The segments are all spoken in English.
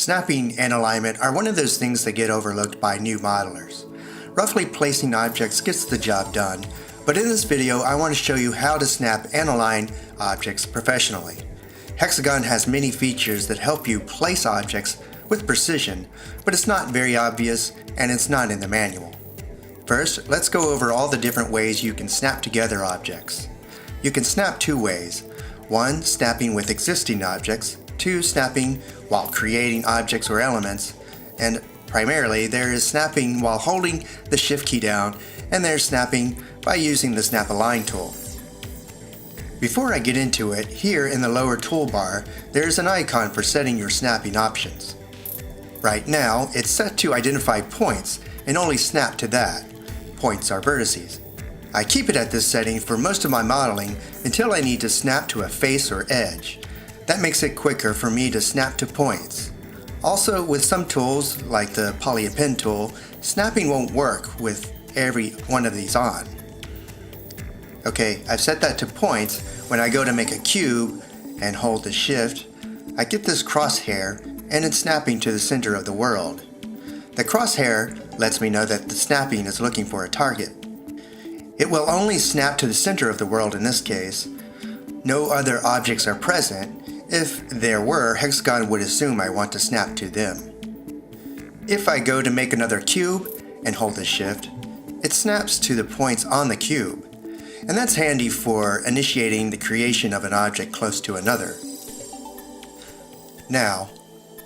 Snapping and alignment are one of those things that get overlooked by new modelers. Roughly placing objects gets the job done, but in this video I want to show you how to snap and align objects professionally. Hexagon has many features that help you place objects with precision, but it's not very obvious and it's not in the manual. First, let's go over all the different ways you can snap together objects. You can snap two ways. One, snapping with existing objects. Two, snapping while creating objects or elements. And primarily, there is snapping while holding the Shift key down, and there's snapping by using the Snap Align tool. Before I get into it, here in the lower toolbar, there's an icon for setting your snapping options. Right now, it's set to identify points and only snap to that. Points are vertices. I keep it at this setting for most of my modeling until I need to snap to a face or edge. That makes it quicker for me to snap to points. Also, with some tools, like the Polypen tool, snapping won't work with every one of these on. Okay, I've set that to points. When I go to make a cube and hold the Shift, I get this crosshair and it's snapping to the center of the world. The crosshair lets me know that the snapping is looking for a target. It will only snap to the center of the world in this case. No other objects are present. If there were, Hexagon would assume I want to snap to them. If I go to make another cube and hold the Shift, it snaps to the points on the cube. And that's handy for initiating the creation of an object close to another. Now,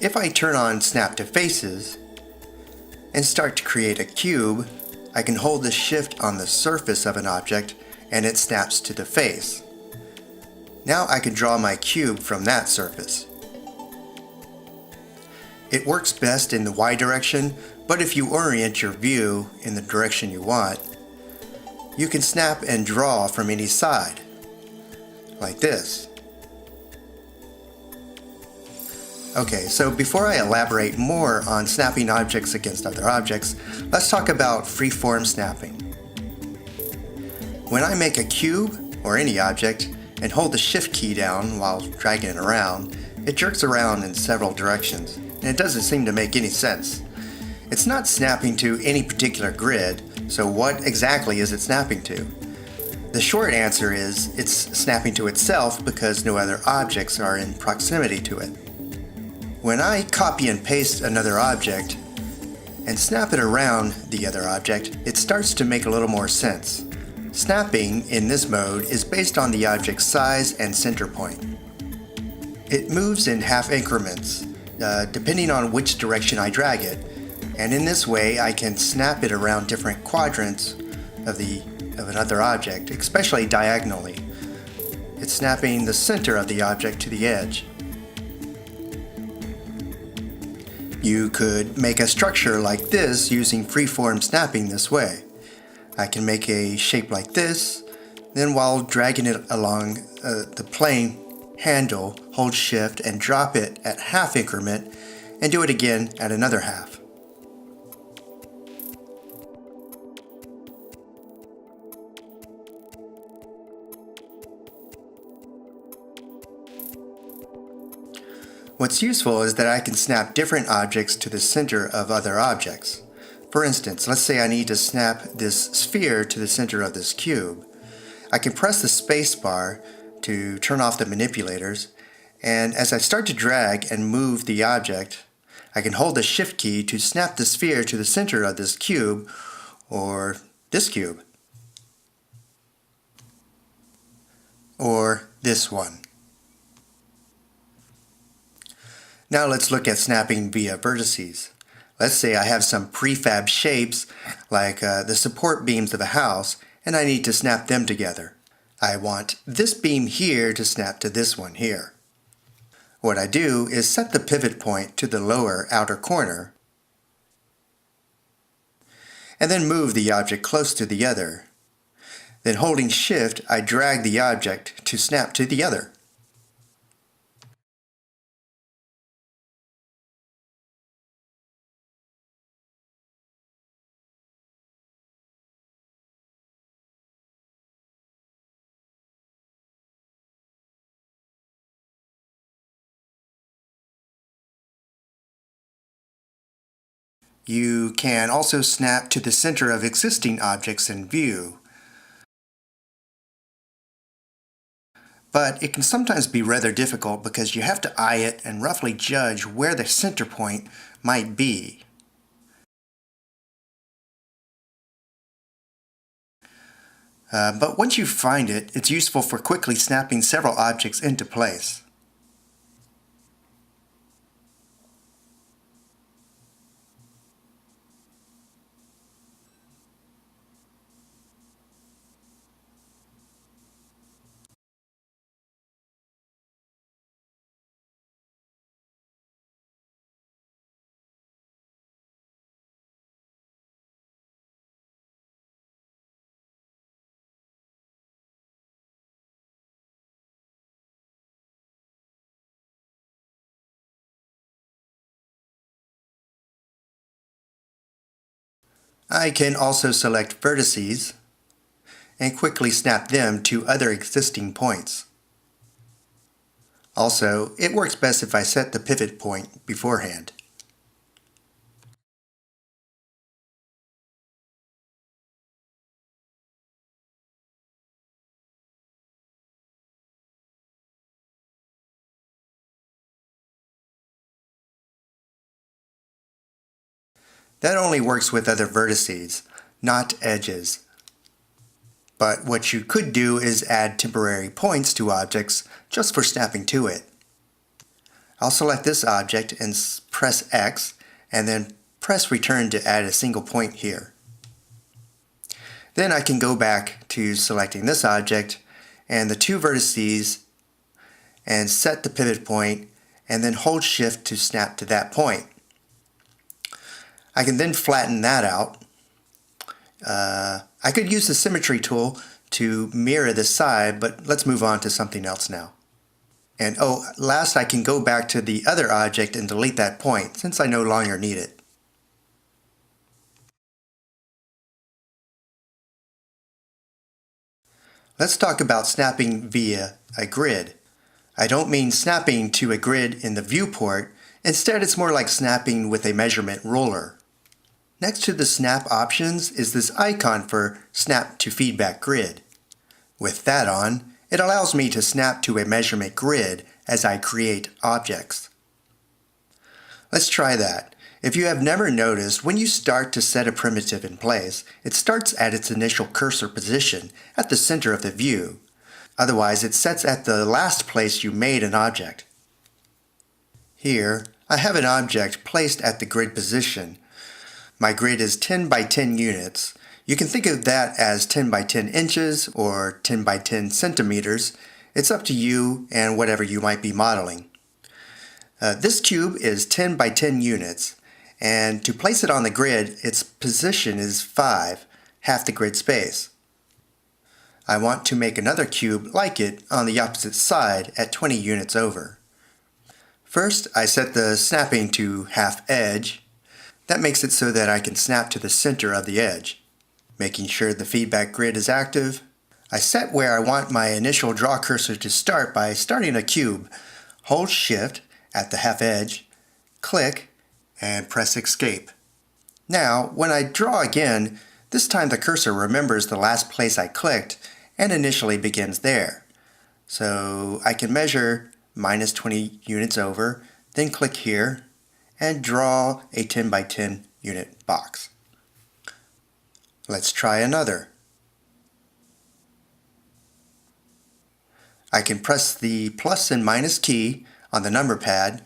if I turn on Snap to Faces and start to create a cube, I can hold the Shift on the surface of an object and it snaps to the face. Now I can draw my cube from that surface. It works best in the Y direction, but if you orient your view in the direction you want, you can snap and draw from any side, like this. Okay, so before I elaborate more on snapping objects against other objects, let's talk about freeform snapping. When I make a cube, or any object, and hold the Shift key down while dragging it around, it jerks around in several directions, and it doesn't seem to make any sense. It's not snapping to any particular grid, so what exactly is it snapping to? The short answer is it's snapping to itself because no other objects are in proximity to it. When I copy and paste another object and snap it around the other object, it starts to make a little more sense. Snapping in this mode is based on the object's size and center point. It moves in half increments, depending on which direction I drag it, and in this way I can snap it around different quadrants of another object, especially diagonally. It's snapping the center of the object to the edge. You could make a structure like this using freeform snapping this way. I can make a shape like this, then while dragging it along the plane handle, hold Shift and drop it at half increment and do it again at another half. What's useful is that I can snap different objects to the center of other objects. For instance, let's say I need to snap this sphere to the center of this cube. I can press the space bar to turn off the manipulators, and as I start to drag and move the object, I can hold the Shift key to snap the sphere to the center of this cube, or this cube, or this one. Now let's look at snapping via vertices. Let's say I have some prefab shapes like the support beams of a house and I need to snap them together. I want this beam here to snap to this one here. What I do is set the pivot point to the lower outer corner and then move the object close to the other. Then holding Shift, I drag the object to snap to the other. You can also snap to the center of existing objects in view. But it can sometimes be rather difficult because you have to eye it and roughly judge where the center point might be. But once you find it, it's useful for quickly snapping several objects into place. I can also select vertices and quickly snap them to other existing points. Also, it works best if I set the pivot point beforehand. That only works with other vertices, not edges. But what you could do is add temporary points to objects just for snapping to it. I'll select this object and press X and then press return to add a single point here. Then I can go back to selecting this object and the two vertices and set the pivot point and then hold shift to snap to that point. I can then flatten that out. I could use the symmetry tool to mirror the side, but let's move on to something else now. And last I can go back to the other object and delete that point since I no longer need it. Let's talk about snapping via a grid. I don't mean snapping to a grid in the viewport. Instead, it's more like snapping with a measurement ruler. Next to the snap options is this icon for snap to feedback grid. With that on, it allows me to snap to a measurement grid as I create objects. Let's try that. If you have never noticed, when you start to set a primitive in place, it starts at its initial cursor position at the center of the view. Otherwise, it sets at the last place you made an object. Here, I have an object placed at the grid position. My grid is 10 by 10 units. You can think of that as 10 by 10 inches or 10 by 10 centimeters. It's up to you and whatever you might be modeling. This cube is 10 by 10 units, and to place it on the grid, its position is 5, half the grid space. I want to make another cube like it on the opposite side at 20 units over. First, I set the snapping to half edge. That makes it so that I can snap to the center of the edge. Making sure the feedback grid is active, I set where I want my initial draw cursor to start by starting a cube. Hold Shift at the half edge, click, and press Escape. Now, when I draw again, this time the cursor remembers the last place I clicked and initially begins there. So I can measure minus 20 units over, then click here, and draw a 10 by 10 unit box. Let's try another. I can press the plus and minus key on the number pad,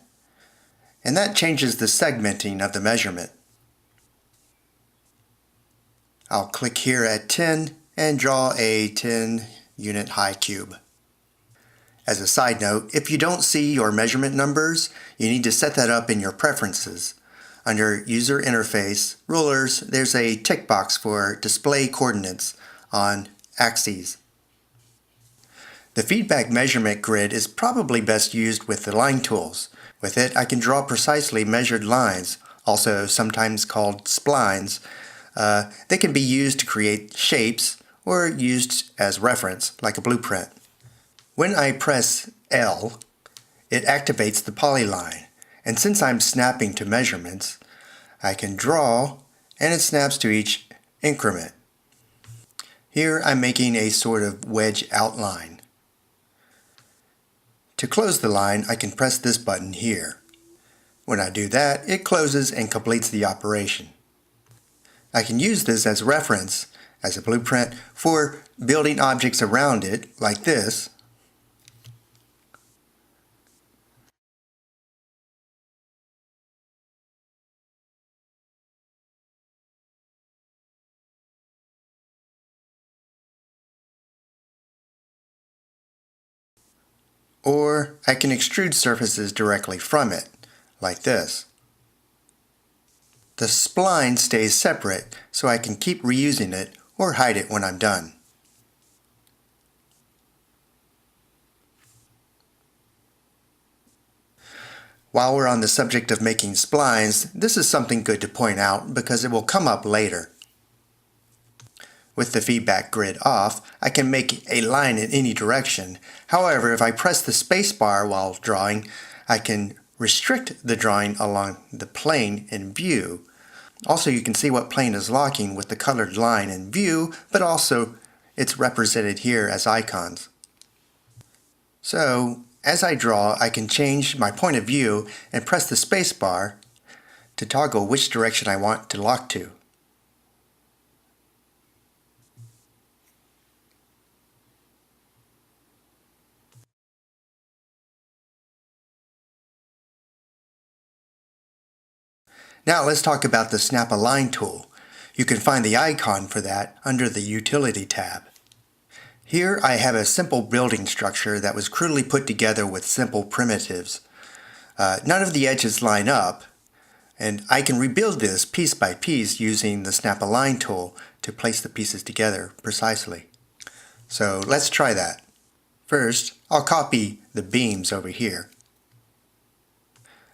and that changes the segmenting of the measurement. I'll click here at 10 and draw a 10 unit high cube. As a side note, if you don't see your measurement numbers, you need to set that up in your preferences. Under User Interface, Rulers, there's a tick box for Display Coordinates on Axes. The feedback measurement grid is probably best used with the line tools. With it, I can draw precisely measured lines, also sometimes called splines. They can be used to create shapes or used as reference, like a blueprint. When I press L, it activates the polyline, and since I'm snapping to measurements, I can draw, and it snaps to each increment. Here I'm making a sort of wedge outline. To close the line, I can press this button here. When I do that, it closes and completes the operation. I can use this as reference, as a blueprint, for building objects around it, like this. Or I can extrude surfaces directly from it, like this. The spline stays separate, so I can keep reusing it or hide it when I'm done. While we're on the subject of making splines, this is something good to point out because it will come up later. With the feedback grid off, I can make a line in any direction. However, if I press the space bar while drawing, I can restrict the drawing along the plane in view. Also, you can see what plane is locking with the colored line in view, but also it's represented here as icons. So, as I draw, I can change my point of view and press the space bar to toggle which direction I want to lock to. Now let's talk about the Snap Align tool. You can find the icon for that under the Utility tab. Here I have a simple building structure that was crudely put together with simple primitives. None of the edges line up, and I can rebuild this piece by piece using the Snap Align tool to place the pieces together precisely. So let's try that. First, I'll copy the beams over here.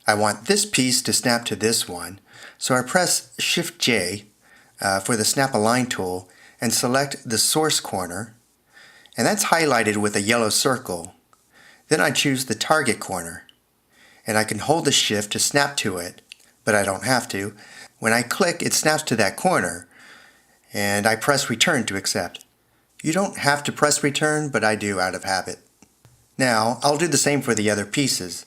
I want this piece to snap to this one, so I press Shift J for the Snap Align tool and select the source corner, and that's highlighted with a yellow circle. Then I choose the target corner, and I can hold the shift to snap to it, but I don't have to. When I click, it snaps to that corner, and I press return to accept. You don't have to press return, but I do out of habit. Now, I'll do the same for the other pieces.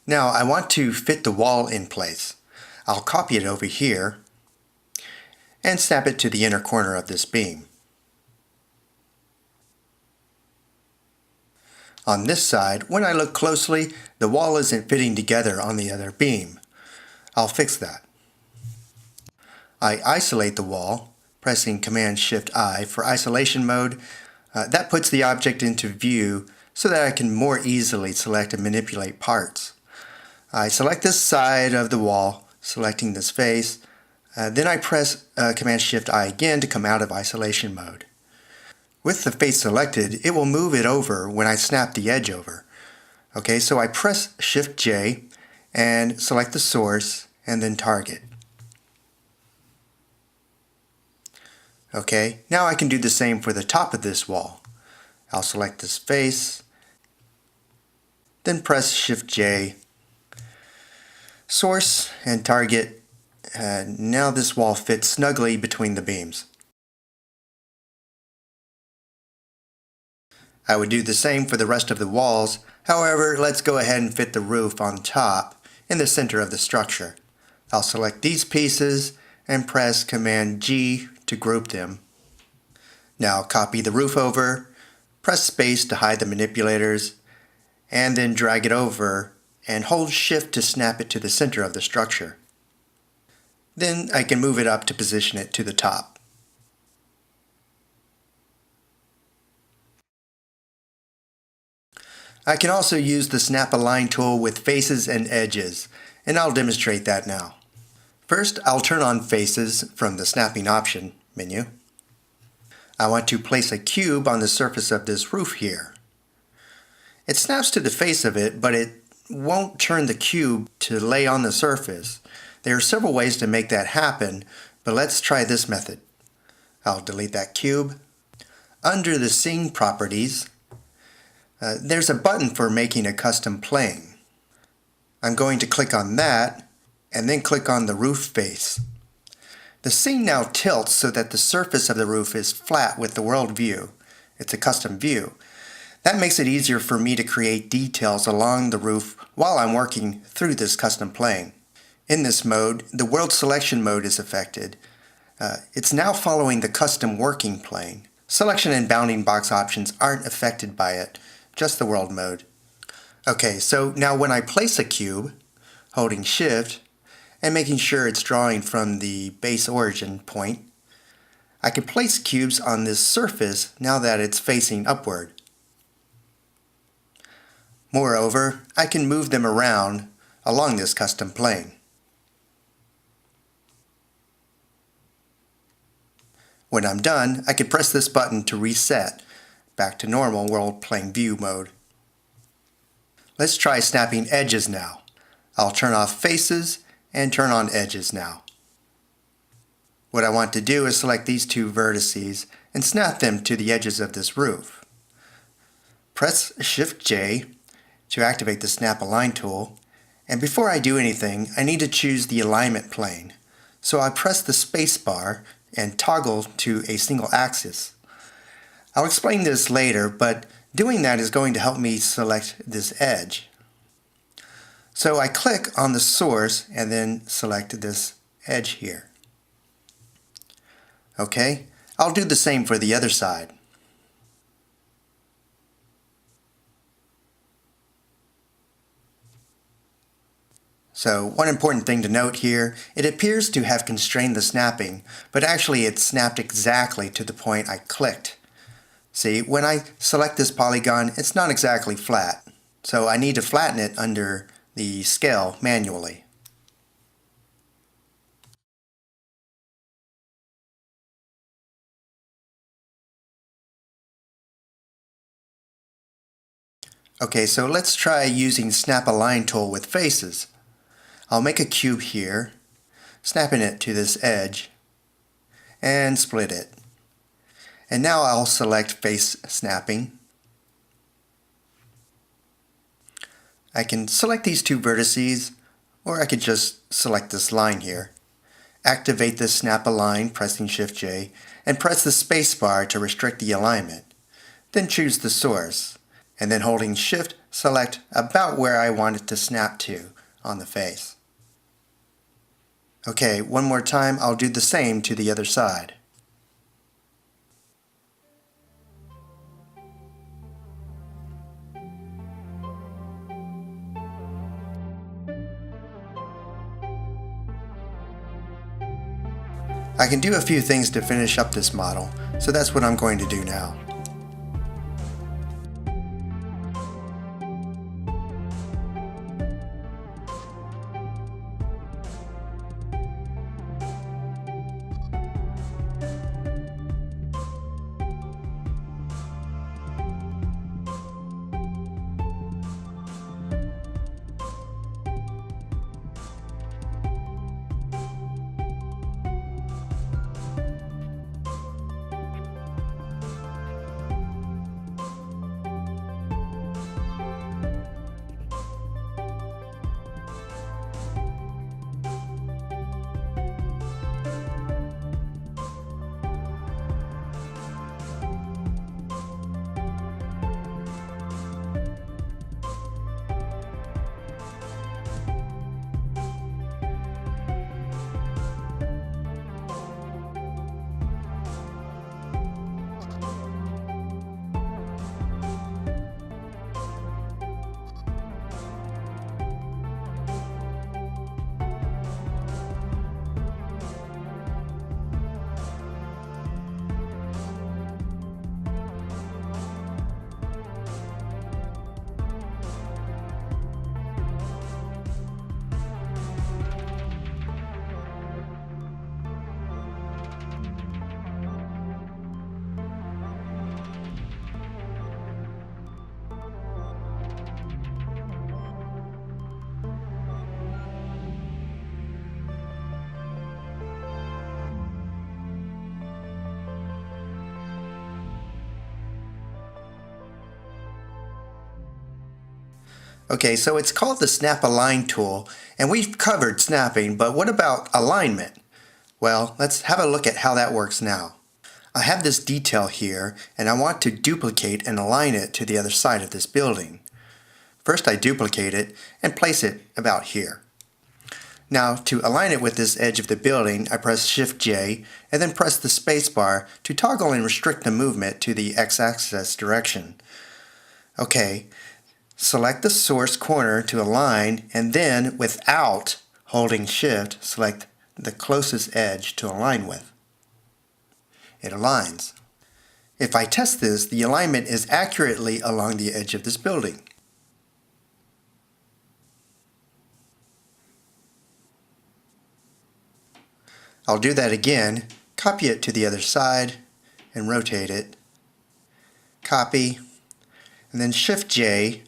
Now I want to fit the wall in place. I'll copy it over here and snap it to the inner corner of this beam. On this side, when I look closely, the wall isn't fitting together on the other beam. I'll fix that. I isolate the wall, pressing Command-Shift-I for isolation mode. That puts the object into view so that I can more easily select and manipulate parts. I select this side of the wall, selecting this face. Then I press Command-Shift-I again to come out of isolation mode. With the face selected, it will move it over when I snap the edge over. Okay, so I press Shift-J and select the source and then target. Okay, now I can do the same for the top of this wall. I'll select this face, then press Shift-J, source and target. Now this wall fits snugly between the beams. I would do the same for the rest of the walls. However, let's go ahead and fit the roof on top in the center of the structure. I'll select these pieces and press Command-G to group them. Now copy the roof over, press space to hide the manipulators, and then drag it over and hold Shift to snap it to the center of the structure. Then I can move it up to position it to the top. I can also use the Snap Align tool with faces and edges, and I'll demonstrate that now. First, I'll turn on Faces from the Snapping Option menu. I want to place a cube on the surface of this roof here. It snaps to the face of it, but it won't turn the cube to lay on the surface. There are several ways to make that happen, but let's try this method. I'll delete that cube. Under the Scene properties, there's a button for making a custom plane. I'm going to click on that and then click on the roof face. The scene now tilts so that the surface of the roof is flat with the world view. It's a custom view. That makes it easier for me to create details along the roof while I'm working through this custom plane. In this mode, the world selection mode is affected. It's now following the custom working plane. Selection and bounding box options aren't affected by it, just the world mode. Okay, so now when I place a cube, holding Shift, and making sure it's drawing from the base origin point, I can place cubes on this surface now that it's facing upward. Moreover, I can move them around along this custom plane. When I'm done, I can press this button to reset back to normal world plane view mode. Let's try snapping edges now. I'll turn off faces and turn on edges now. What I want to do is select these two vertices and snap them to the edges of this roof. Press Shift J to activate the Snap Align tool, and before I do anything, I need to choose the alignment plane. So I press the space bar and toggle to a single axis. I'll explain this later, but doing that is going to help me select this edge. So I click on the source and then select this edge here. Okay, I'll do the same for the other side. So one important thing to note here, it appears to have constrained the snapping, but actually it snapped exactly to the point I clicked. See, when I select this polygon, it's not exactly flat, so I need to flatten it under the scale manually. Okay, so let's try using Snap Align tool with faces. I'll make a cube here, snapping it to this edge, and split it. And now I'll select face snapping. I can select these two vertices, or I could just select this line here. Activate the Snap Align, pressing Shift J, and press the space bar to restrict the alignment. Then choose the source, and then holding Shift, select about where I want it to snap to on the face. Okay, one more time, I'll do the same to the other side. I can do a few things to finish up this model, so that's what I'm going to do now. Okay, so it's called the Snap Align tool, and we've covered snapping, but what about alignment? Well, let's have a look at how that works now. I have this detail here, and I want to duplicate and align it to the other side of this building. First I duplicate it and place it about here. Now to align it with this edge of the building, I press Shift J and then press the spacebar to toggle and restrict the movement to the X-axis direction. Okay, select the source corner to align, and then without holding Shift, select the closest edge to align with. It aligns. If I test this, the alignment is accurately along the edge of this building. I'll do that again, copy it to the other side and rotate it, copy, and then Shift J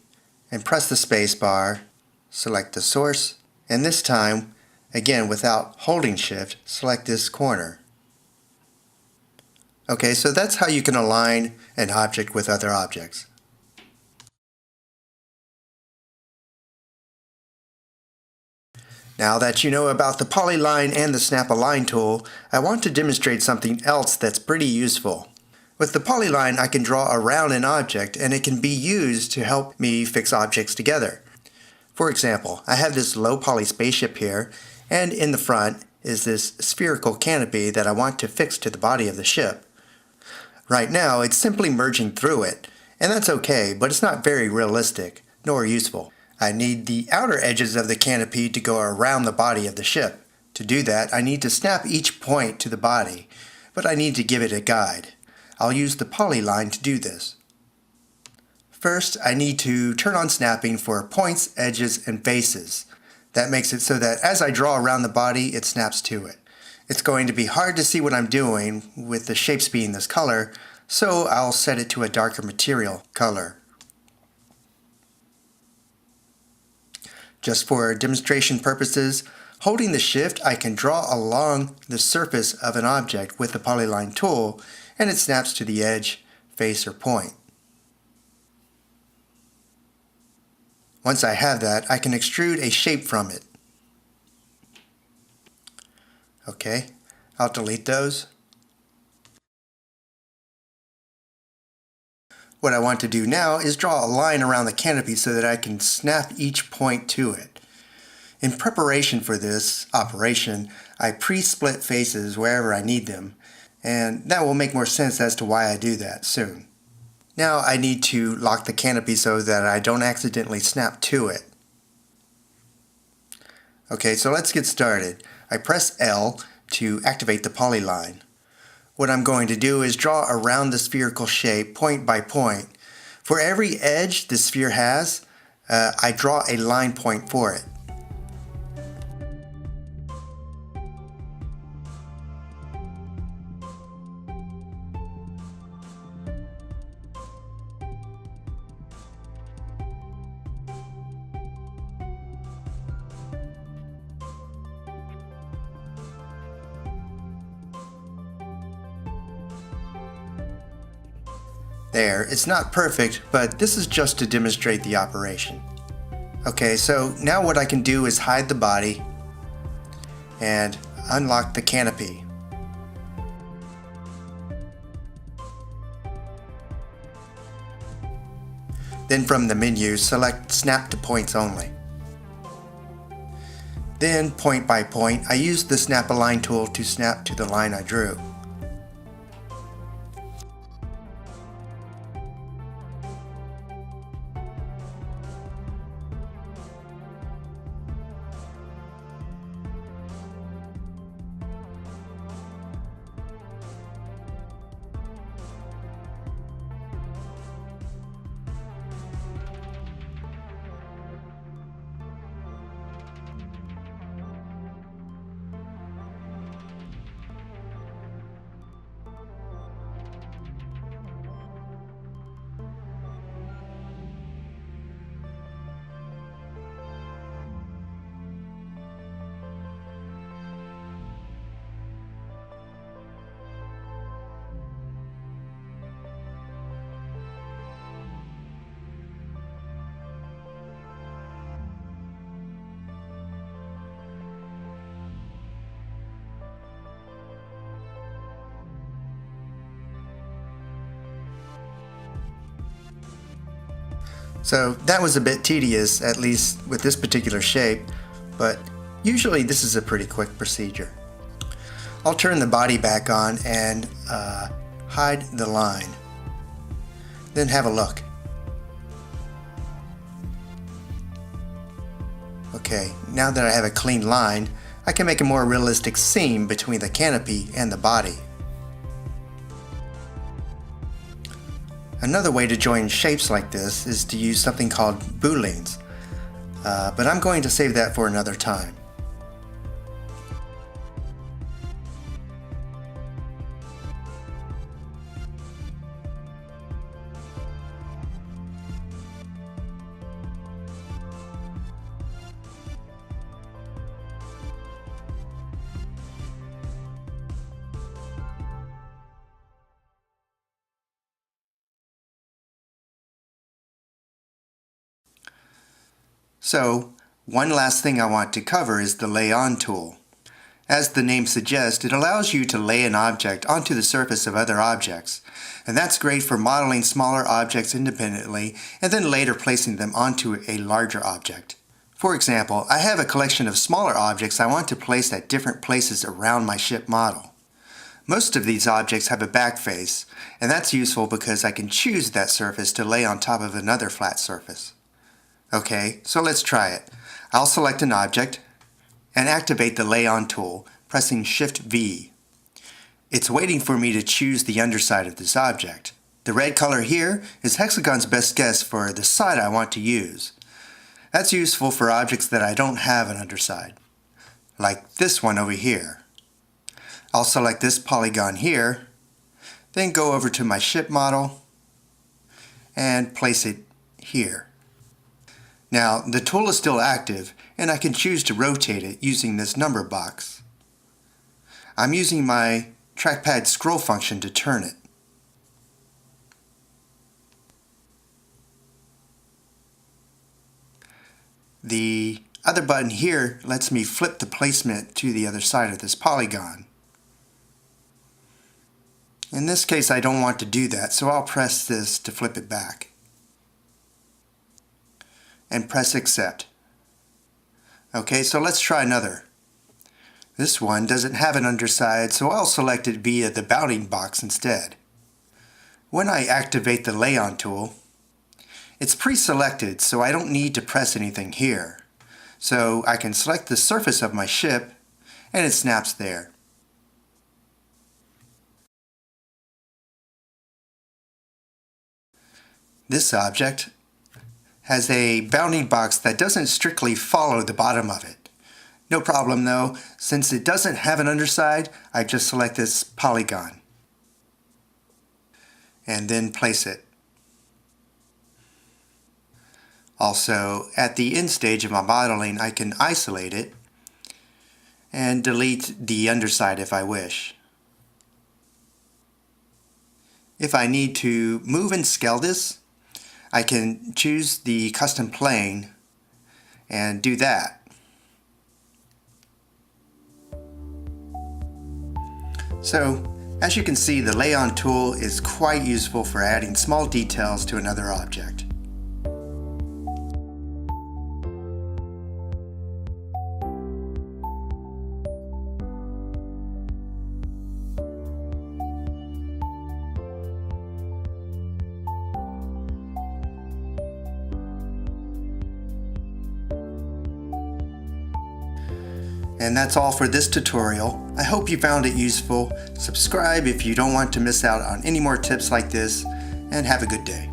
and press the space bar, select the source, and this time, again without holding Shift, select this corner. Okay, so that's how you can align an object with other objects. Now that you know about the Polyline and the Snap Align tool, I want to demonstrate something else that's pretty useful. With the Polyline, I can draw around an object and it can be used to help me fix objects together. For example, I have this low poly spaceship here, and in the front is this spherical canopy that I want to fix to the body of the ship. Right now, it's simply merging through it, and that's okay, but it's not very realistic, nor useful. I need the outer edges of the canopy to go around the body of the ship. To do that, I need to snap each point to the body, but I need to give it a guide. I'll use the Polyline to do this. First, I need to turn on snapping for points, edges, and faces. That makes it so that as I draw around the body, it snaps to it. It's going to be hard to see what I'm doing with the shapes being this color, so I'll set it to a darker material color. Just for demonstration purposes, holding the Shift, I can draw along the surface of an object with the Polyline tool, and it snaps to the edge, face, or point. Once I have that, I can extrude a shape from it. Okay, I'll delete those. What I want to do now is draw a line around the canopy so that I can snap each point to it. In preparation for this operation, I pre-split faces wherever I need them, and that will make more sense as to why I do that soon. Now I need to lock the canopy so that I don't accidentally snap to it. Okay, so let's get started. I press L to activate the Polyline. What I'm going to do is draw around the spherical shape point by point. For every edge the sphere has, I draw a line point for it. There, it's not perfect, but this is just to demonstrate the operation. Okay, so now what I can do is hide the body and unlock the canopy. Then from the menu, select Snap to Points Only. Then, point by point, I use the Snap Align tool to snap to the line I drew. So that was a bit tedious, at least with this particular shape, but usually this is a pretty quick procedure. I'll turn the body back on and hide the line. Then have a look. Okay, now that I have a clean line, I can make a more realistic seam between the canopy and the body. Another way to join shapes like this is to use something called booleans, but I'm going to save that for another time. So, one last thing I want to cover is the Lay On tool. As the name suggests, it allows you to lay an object onto the surface of other objects, and that's great for modeling smaller objects independently and then later placing them onto a larger object. For example, I have a collection of smaller objects I want to place at different places around my ship model. Most of these objects have a back face, and that's useful because I can choose that surface to lay on top of another flat surface. Okay, so let's try it. I'll select an object and activate the Lay On tool, pressing Shift V. It's waiting for me to choose the underside of this object. The red color here is Hexagon's best guess for the side I want to use. That's useful for objects that I don't have an underside, like this one over here. I'll select this polygon here, then go over to my ship model and place it here. Now, the tool is still active, and I can choose to rotate it using this number box. I'm using my trackpad scroll function to turn it. The other button here lets me flip the placement to the other side of this polygon. In this case, I don't want to do that, so I'll press this to flip it back. And press Accept. Okay, so let's try another. This one doesn't have an underside, so I'll select it via the bounding box instead. When I activate the Lay On tool, it's pre-selected, so I don't need to press anything here. So I can select the surface of my ship, and it snaps there. This object has a bounding box that doesn't strictly follow the bottom of it. No problem though, since it doesn't have an underside, I just select this polygon and then place it. Also, at the end stage of my modeling, I can isolate it and delete the underside if I wish. If I need to move and scale this, I can choose the custom plane and do that. So, as you can see, the Lay On tool is quite useful for adding small details to another object. And that's all for this tutorial. I hope you found it useful. Subscribe if you don't want to miss out on any more tips like this, and have a good day.